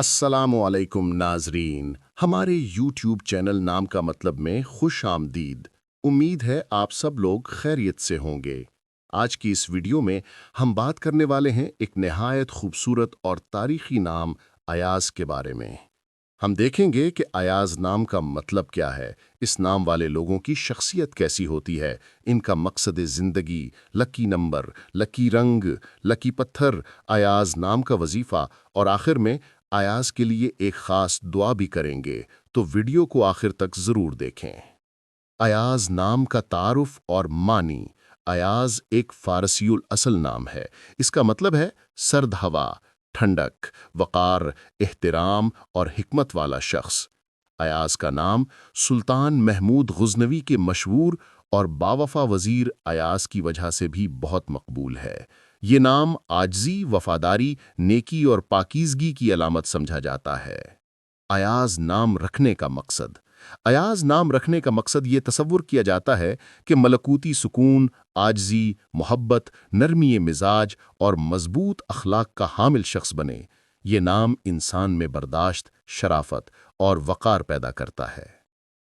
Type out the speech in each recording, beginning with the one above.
अस्सलामुअलैकुम नाजरीन, हमारे YouTube चैनल नाम का मतलब में खुश आमदीद। उम्मीद है आप सब लोग खैरियत से होंगे। आज की इस वीडियो में हम बात करने वाले हैं एक नहायत खूबसूरत और तारीखी नाम अयाज के बारे में। हम देखेंगे कि अयाज नाम का मतलब क्या है, इस नाम वाले लोगों की शख्सियत कैसी होती है, इनका मकसद ज़िंदगी, लकी नंबर, लकी रंग, लकी पत्थर, अयाज नाम का वजीफ़ा और आखिर में अयाज के लिए एक ख़ास दुआ भी करेंगे। तो वीडियो को आखिर तक ज़रूर देखें। अयाज नाम का तारुफ और मानी। अयाज एक फ़ारसीयुल असल नाम है। इसका मतलब है सर्द हवा, ठंडक, वक़ार, एहतराम और हिकमत वाला शख्स। अयाज का नाम सुल्तान महमूद गज़नवी के मशहूर और बावफा वज़ीर अयाज की वजह से भी बहुत मकबूल है। ये नाम आजिज़ी, वफ़ादारी, नेकी और पाकीज़गी की अलामत समझा जाता है। अयाज नाम रखने का मकसद। अयाज नाम रखने का मकसद ये तसव्वुर किया जाता है कि मलकूती सुकून, आजिज़ी, मोहब्बत, नरमी मिजाज और मजबूत अखलाक का हामिल शख्स बने। ये नाम इंसान में बर्दाश्त, शराफत और वक़ार पैदा करता है।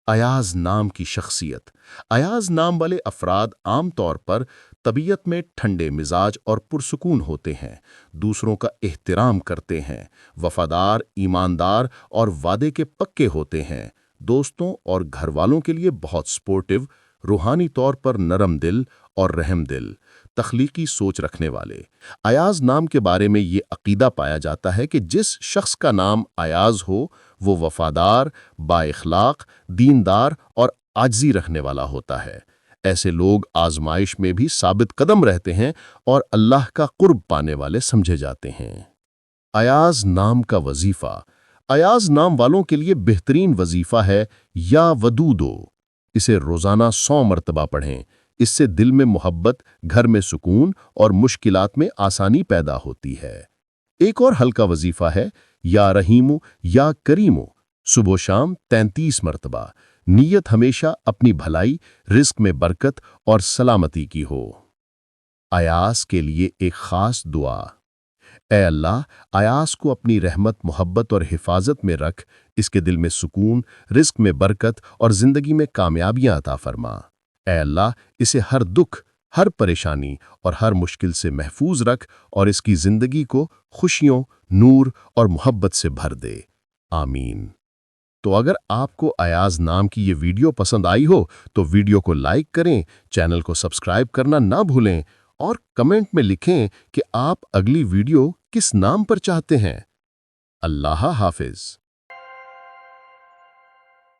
अयाज नाम की शख्सियत। अयाज नाम वाले अफराद आम तौर पर तबीयत में ठंडे मिजाज और पुरसुकून होते हैं, दूसरों का एहतराम करते हैं, वफादार, ईमानदार और वादे के पक्के होते हैं, दोस्तों और घर वालों के लिए बहुत सपोर्टिव, रूहानी तौर पर नरम दिल और रहम दिल, तख्लीकी सोच रखने वाले। अयाज नाम के बारे में ये अकीदा पाया जाता है कि जिस शख्स का नाम अयाज हो वो वफादार, बाइखलाक, दीनदार और आजिज़ी रखने वाला होता है। ऐसे लोग आजमाइश में भी साबित कदम रहते हैं और अल्लाह का कुर्ब पाने वाले समझे जाते हैं। अयाज नाम का वजीफ़ा। अयाज नाम वालों के लिए बेहतरीन वजीफ़ा है या वदूदो। इसे रोज़ाना 100 मरतबा पढ़ें। इससे दिल में मोहब्बत, घर में सुकून और मुश्किलात में आसानी पैदा होती है। एक और हल्का वजीफ़ा है या रहीमो या करीमो। सुबह शाम 33 मरतबा। नीयत हमेशा अपनी भलाई, रिस्क में बरकत और सलामती की हो। अयाज के लिए एक ख़ास दुआ। ऐ अल्लाह, अयाज को अपनी रहमत, मोहब्बत और हिफाजत में रख, इसके दिल में सुकून, रिस्क में बरकत और ज़िंदगी में कामयाबियाँ अता फरमा। ऐ अल्लाह, इसे हर दुख, हर परेशानी और हर मुश्किल से महफूज रख और इसकी ज़िंदगी को खुशियों, नूर और मोहब्बत से भर दे। आमीन। तो अगर आपको अयाज नाम की ये वीडियो पसंद आई हो तो वीडियो को लाइक करें, चैनल को सब्सक्राइब करना ना भूलें और कमेंट में लिखें कि आप अगली वीडियो किस नाम पर चाहते हैं। अल्लाह हाफिज।